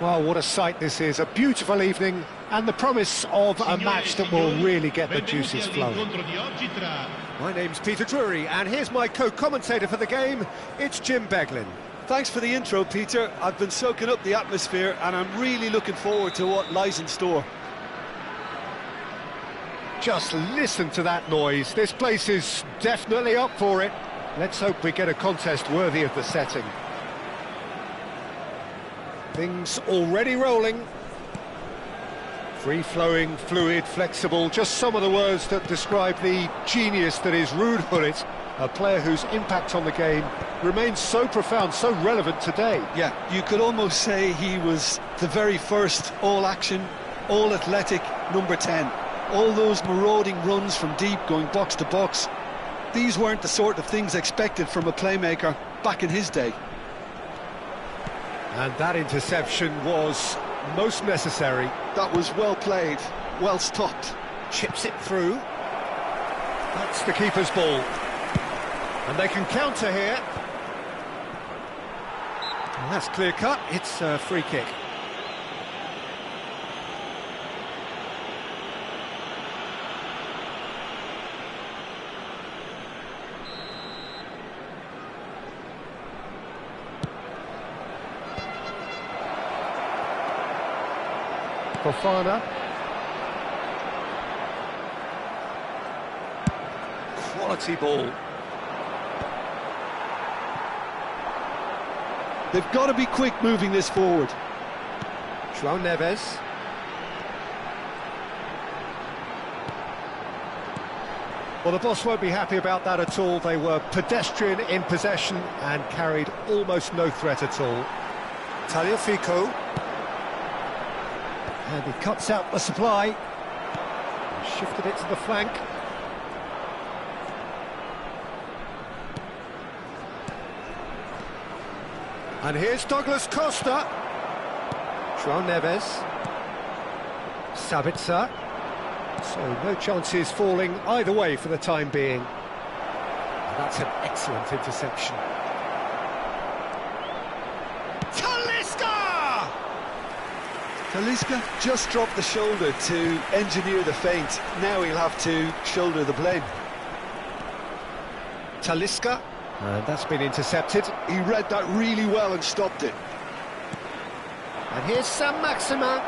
Well, what a sight this is, a beautiful evening and the promise of a match that will really get the juices flowing. My name's Peter Drury and here's my co-commentator for the game, it's Jim Beglin. Thanks for the intro, Peter. I've been soaking up the atmosphere and I'm really looking forward to what lies in store. Just listen to that noise, this place is definitely up for it. Let's hope we get a contest worthy of the setting. Things already rolling. Free-flowing, fluid, flexible, just some of the words that describe the genius that is Ruud Gullit, a player whose impact on the game remains so profound, so relevant today. Yeah, you could almost say he was the very first all-action, all-athletic number 10. All those marauding runs from deep, going box to box, these weren't the sort of things expected from a playmaker back in his day. And that interception was most necessary. That was well played, well stopped. Chips it through. That's the keeper's ball. And they can counter here. And that's clear cut, it's a free kick. Fofana. Quality ball. They've got to be quick moving this forward. João Neves. Well, the boss won't be happy about that at all. They were pedestrian in possession and carried almost no threat at all. Tagliafico. And he cuts out the supply. He shifted it to the flank. And here's Douglas Costa. João Neves. Sabitzer. So no chances falling either way for the time being. And that's an excellent interception. Talisca just dropped the shoulder to engineer the feint. Now he'll have to shoulder the blame. Talisca, and that's been intercepted. He read that really well and stopped it. And here's Saint-Maximin.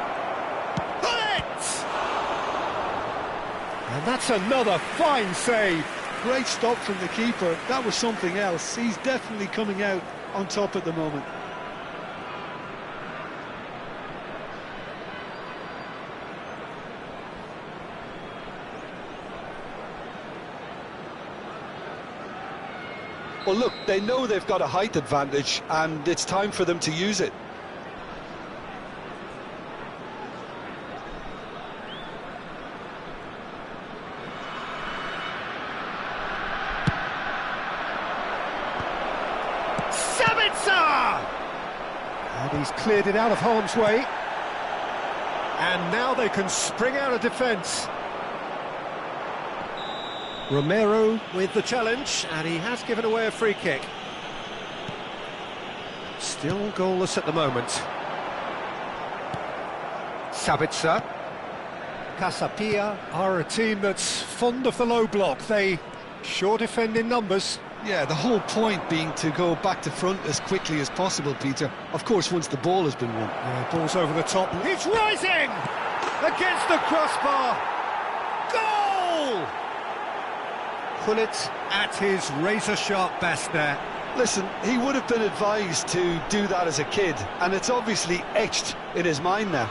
Bullet! And that's another fine save. Great stop from the keeper. That was something else. He's definitely coming out on top at the moment. Well, look, they know they've got a height advantage, and it's time for them to use it. Sabitzer! And he's cleared it out of harm's way. And now they can spring out of defence. Romero with the challenge, and he has given away a free kick. Still goalless at the moment. Sabitzer. Kasa Pia are a team that's fond of the low block. They sure defend in numbers. Yeah, the whole point being to go back to front as quickly as possible, Peter. Of course, once the ball has been won. Yeah, ball's over the top. It's rising! Against the crossbar. Goal! Gullit at his razor-sharp best there. Listen, he would have been advised to do that as a kid, and it's obviously etched in his mind now.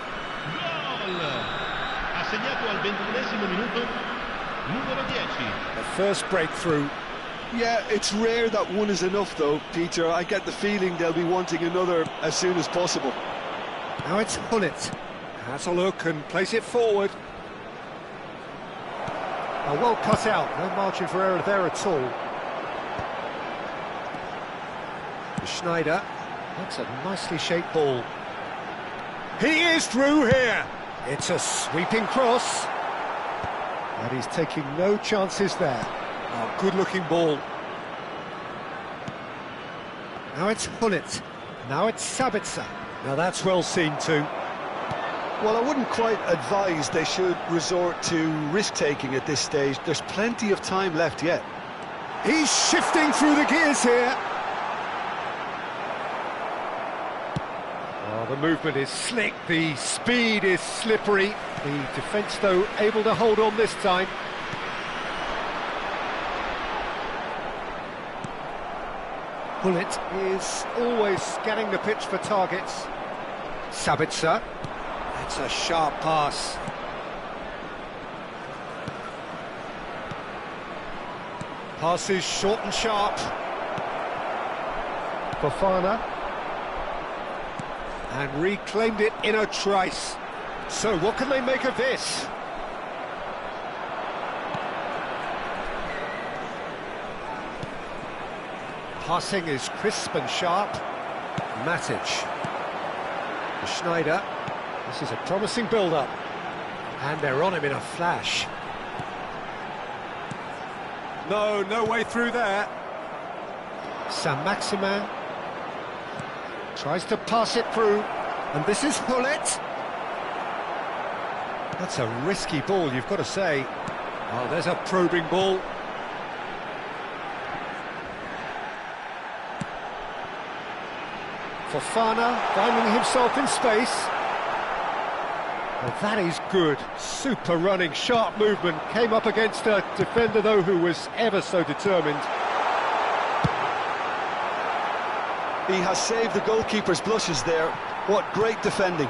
The first breakthrough. Yeah, it's rare that one is enough, though, Peter. I get the feeling they'll be wanting another as soon as possible. Now it's Gullit. Has a look and plays it forward. Well cut out, no margin for error there at all. Schneider, that's a nicely shaped ball. He is through here. It's a sweeping cross. And he's taking no chances there. Oh, good-looking ball. Now it's Gullit. Now it's Sabitzer. Now that's well seen too. Well, I wouldn't quite advise they should resort to risk-taking at this stage. There's plenty of time left yet. He's shifting through the gears here. Oh, the movement is slick, the speed is slippery. The defence, though, able to hold on this time. Bullet is always scanning the pitch for targets. Sabitzer. It's a sharp pass. Passes short and sharp. Fofana. And reclaimed it in a trice. So what can they make of this? Passing is crisp and sharp. Matic. Schneider. This is a promising build-up. And they're on him in a flash. No way through there. Saint-Maximin tries to pass it through. And this is Hullet. That's a risky ball, you've got to say. Oh, there's a probing ball. Fofana finding himself in space. Well, that is good. Super running, sharp movement. Came up against a defender, though, who was ever so determined. He has saved the goalkeeper's blushes there. What great defending.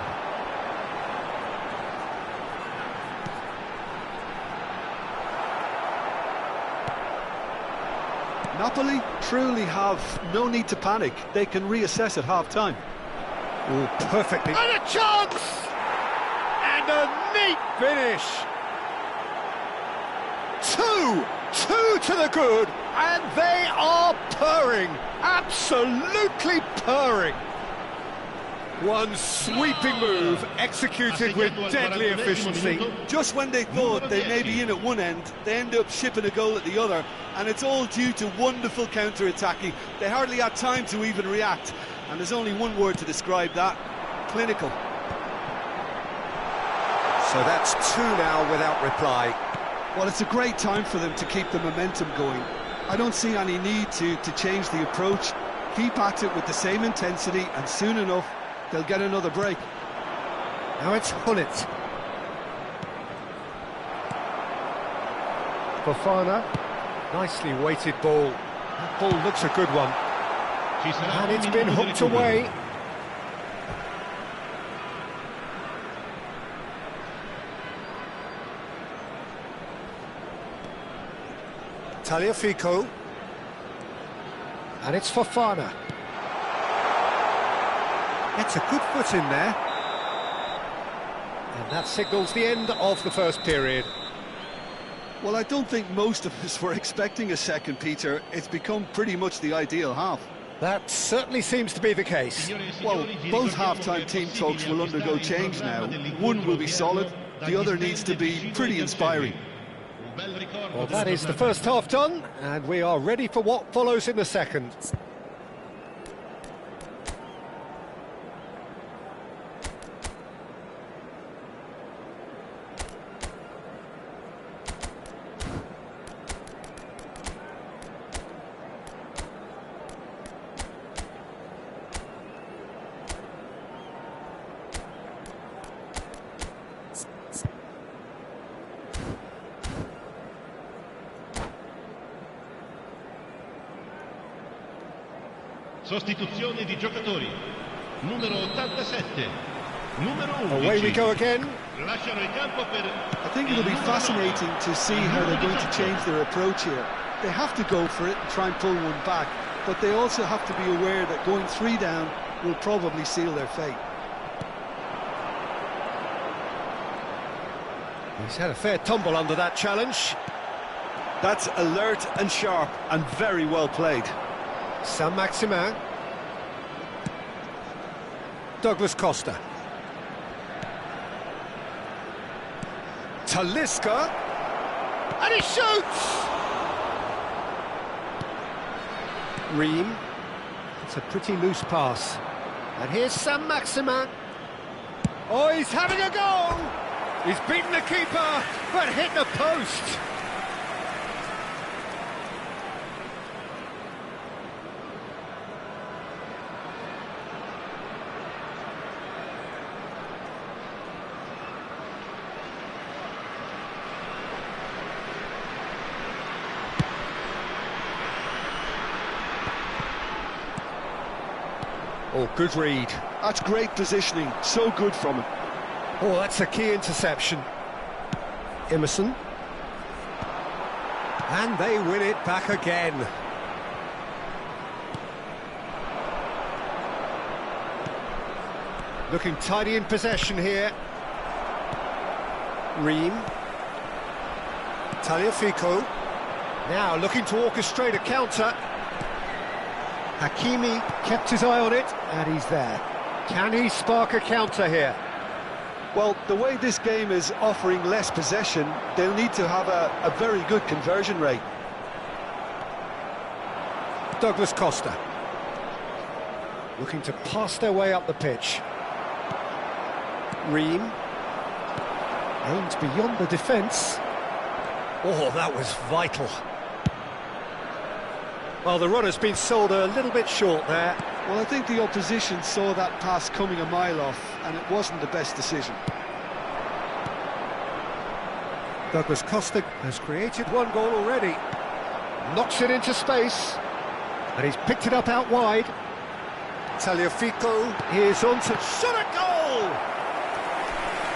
Napoli truly have no need to panic. They can reassess at half-time. Oh, perfectly. And a chance! And a neat finish! Two to the good, and they are purring. Absolutely purring. One sweeping move executed with deadly efficiency. Just when they thought they may be in at one end, they end up shipping a goal at the other, and it's all due to wonderful counter-attacking. They hardly had time to even react, and there's only one word to describe that: clinical. So that's two now without reply. Well, it's a great time for them to keep the momentum going. I don't see any need to change the approach. Keep at it with the same intensity, and soon enough they'll get another break. Now it's Hullet. Fofana. Nicely weighted ball. That ball looks a good one. And it's been hooked away. Tagliafico. And it's Fofana. Gets a good foot in there. And that signals the end of the first period. Well, I don't think most of us were expecting a second, Peter. It's become pretty much the ideal half. That certainly seems to be the case. Well, both half-time team talks will undergo change now. One will be solid, the other needs to be pretty inspiring. Well, that is the first half done, and we are ready for what follows in the second. Sostituzione di giocatori. Numero 87. Numero 11. Away we go again. Lasciano il campo per... I think it'll be fascinating to see how they're going to change their approach here. They have to go for it and try and pull one back, but they also have to be aware that going 3 down will probably seal their fate. He's had a fair tumble under that challenge. That's alert and sharp and very well played. Saint-Maximin. Douglas Costa. Talisca. And he shoots! Ream. It's a pretty loose pass. And here's Sam Maximin. Oh, he's having a go! He's beaten the keeper, but hit the post. Oh, good read. That's great positioning, so good from him. Oh, that's a key interception. Emerson. And they win it back again. Looking tidy in possession here. Ream. Tagliafico. Now looking to orchestrate a counter. Hakimi kept his eye on it, and he's there. Can he spark a counter here? Well, the way this game is offering less possession, they'll need to have a very good conversion rate. Douglas Costa. Looking to pass their way up the pitch. Ream. Aimed beyond the defence. Oh, that was vital. Well, the runner's been sold a little bit short there. Well, I think the opposition saw that pass coming a mile off, and it wasn't the best decision. Douglas Costa has created one goal already. Knocks it into space. And he's picked it up out wide. Tagliafico is on to shot a goal!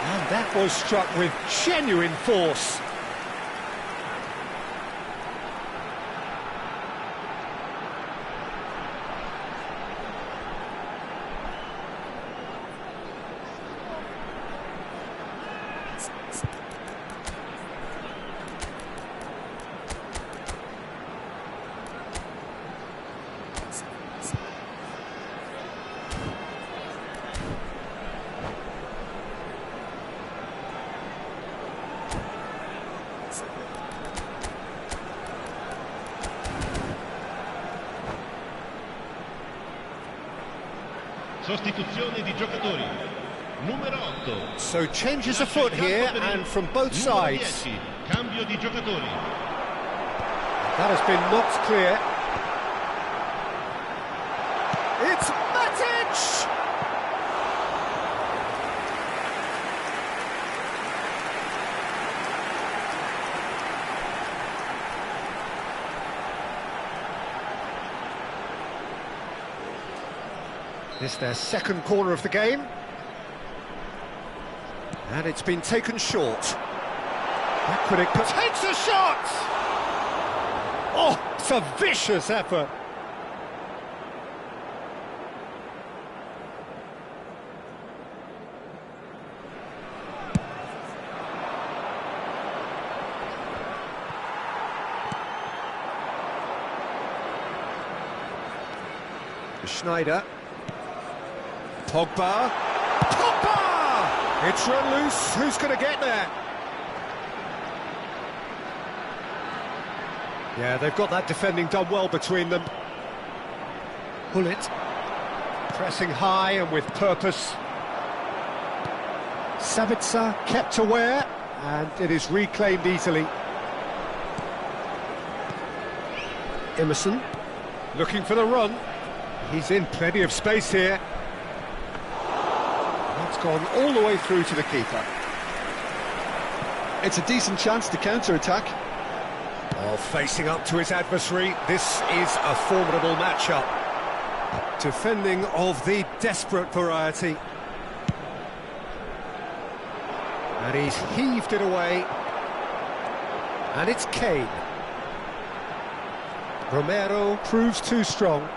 And that was struck with genuine force. Sostituzione di giocatori. Numero 8. So changes afoot here, and from both sides. 10, cambio di giocatori. That has been knocked clear. It's Matic! This their second corner of the game. And it's been taken short. Aquinic takes a shot! Oh, it's a vicious effort. Schneider. Pogba. Pogba! It's run loose. Who's going to get there? Yeah, they've got that defending done well between them. Bullet. Pressing high and with purpose. Sabitzer kept aware, and it is reclaimed easily. Emerson. Looking for the run. He's in plenty of space here. That's gone all the way through to the keeper. It's a decent chance to counter-attack. Oh, facing up to his adversary, this is a formidable matchup. Defending of the desperate variety. And he's heaved it away. And it's Kane. Romero proves too strong.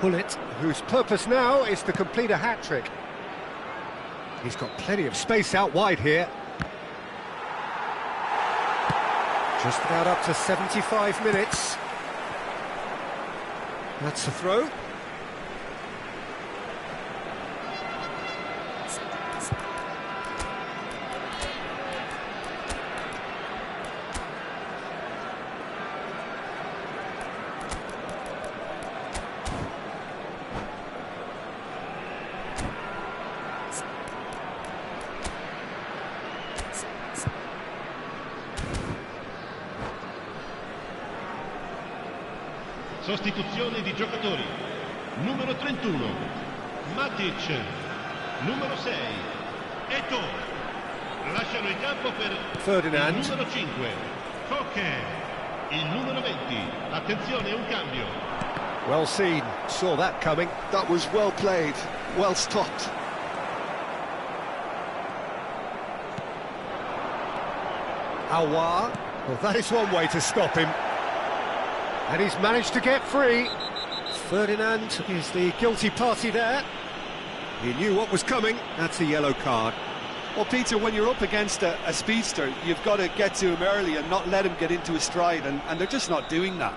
Bullet, whose purpose now is to complete a hat-trick. He's got plenty of space out wide here. Just about up to 75 minutes. That's the throw. Sostituzione di giocatori. Numero 31, Matic. Numero 6, Eto'o. Lasciano il campo per Ferdinand. il numero 5, Koke. Il numero 20. Attenzione, un cambio. Well seen, saw that coming. That was well played, well stopped. Aouar, well that is one way to stop him. And he's managed to get free. Ferdinand is the guilty party there. He knew what was coming, that's a yellow card. Well, Peter, when you're up against a speedster, you've got to get to him early and not let him get into his stride, and they're just not doing that.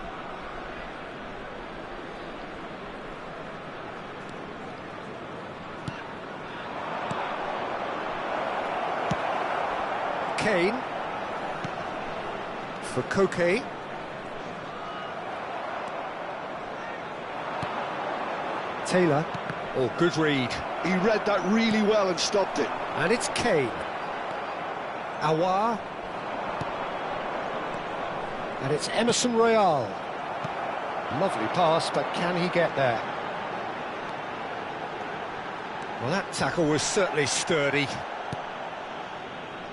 Kane. For Koke. Taylor. Oh, good read. He read that really well and stopped it. And it's Kane. Aouar. And it's Emerson Royal. Lovely pass, but can he get there? Well, that tackle was certainly sturdy.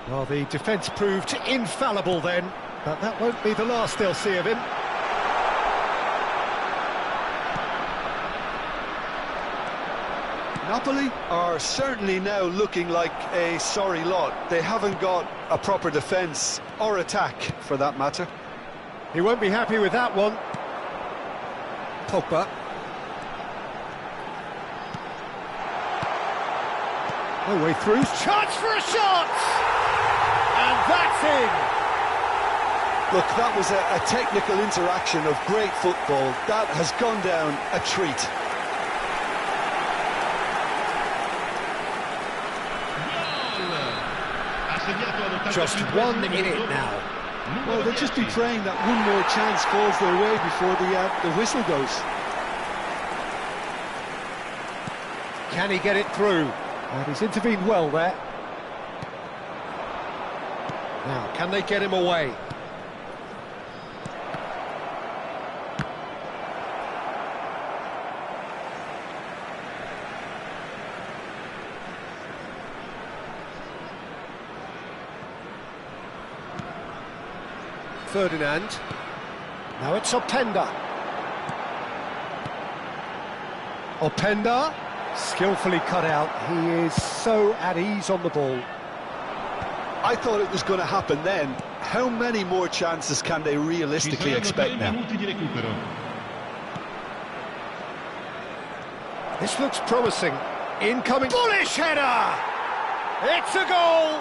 Well, the defence proved infallible then, but that won't be the last they'll see of him. Napoli are certainly now looking like a sorry lot. They haven't got a proper defence or attack, for that matter. He won't be happy with that one. Pogba. No way through. Chance for a shot! And that's in! Look, that was a technical interaction of great football. That has gone down a treat. Just 1 minute now. Well, they'll just be praying that one more chance falls their way before the whistle goes. Can he get it through? And he's intervened well there. Now, can they get him away? Ferdinand. Now it's Openda. Openda, skillfully cut out. He is so at ease on the ball. I thought it was going to happen then. How many more chances can they realistically expect now? This looks promising. Incoming. Bullish header! It's a goal!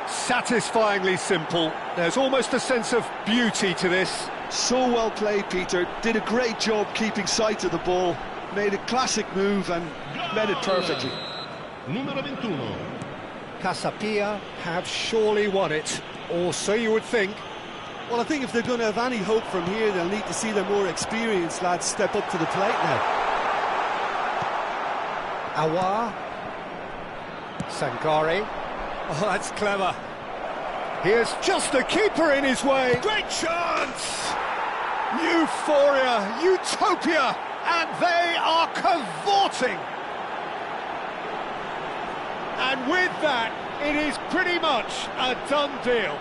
Satisfyingly simple. There's almost a sense of beauty to this. So well played, Peter. Did a great job keeping sight of the ball. Made a classic move and led it perfectly. Numero 21. Kasa Pia have surely won it, or so you would think. Well, I think if they're going to have any hope from here, they'll need to see the more experienced lads step up to the plate now. Aouar. Sangare. Oh, that's clever. Here's just the keeper in his way. Great chance! Euphoria, utopia, and they are cavorting. And with that, it is pretty much a done deal.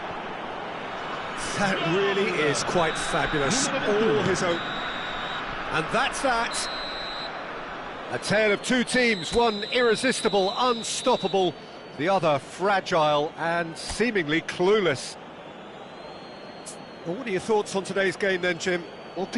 That really is quite fabulous. All his own. And that's that. A tale of two teams, one irresistible, unstoppable, the other fragile and seemingly clueless. Well, what are your thoughts on today's game then, Jim?